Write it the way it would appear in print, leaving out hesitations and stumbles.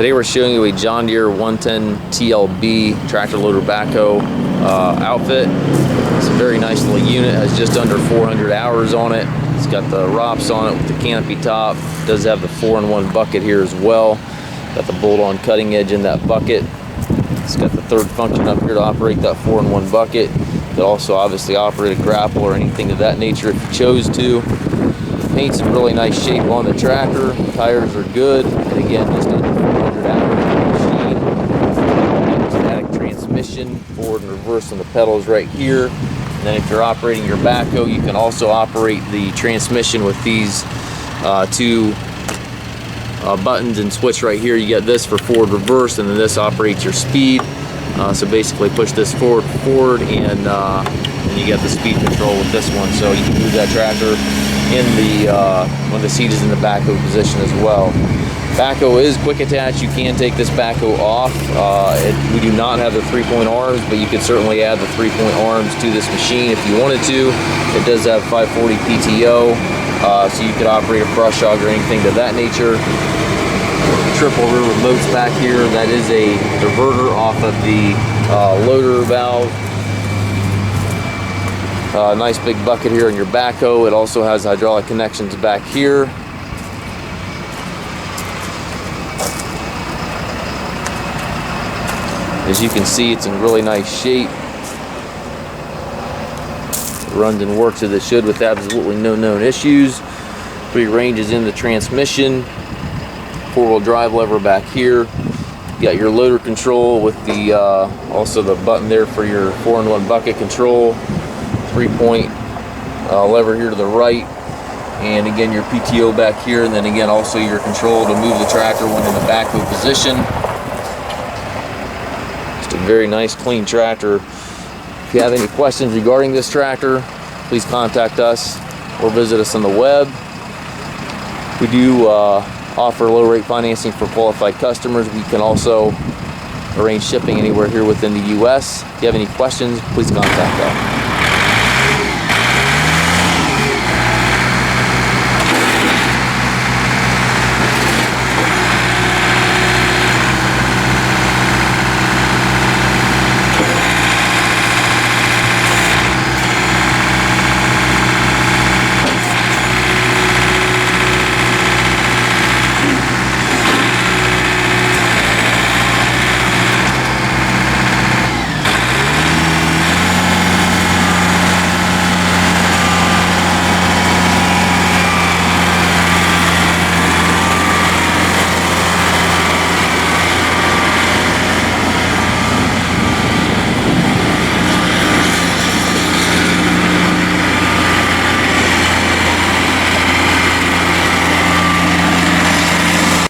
Today we're showing you a John Deere 110 TLB tractor loader backhoe outfit. It's a very nice little unit, has just under 400 hours on it. It's got the ROPS on it with the canopy top. It does have the 4-in-1 bucket here as well. Got the bolt-on cutting edge in that bucket. It's got the third function up here to operate that 4-in-1 bucket. You could also obviously operate a grapple or anything of that nature if you chose to. Paint's in really nice shape on the tractor. Tires are good, and again, just under 400 hours machine. Static transmission, forward and reverse on the pedals right here. And then if you're operating your backhoe, you can also operate the transmission with these two buttons and switch right here. You get this for forward reverse, and then this operates your speed. So basically push this forward, and you get the speed control with this one. So you can move that tractor in the when the seat is in the backhoe position as well. Backhoe is quick attach. You can take this backhoe off. We do not have the 3-point arms, but you could certainly add the 3-point arms to this machine if you wanted to. It does have 540 PTO, so you could operate a brush hog or anything to that nature. Triple rear remotes back here. That is a diverter off of the loader valve. Nice big bucket here in your backhoe. It also has hydraulic connections back here. As you can see, it's in really nice shape. It runs and works as it should with absolutely no known issues. 3 ranges in the transmission. 4-wheel drive lever back here. You got your loader control with the also the button there for your 4-in-1 bucket control. 3-point lever here to the right, and again your PTO back here, and then again also your control to move the tractor when in the backhoe position. Just a very nice clean tractor. If you have any questions regarding this tractor, please contact us or visit us on the web. We do offer low rate financing for qualified customers. We can also arrange shipping anywhere here within the US. If you have any questions, please contact us.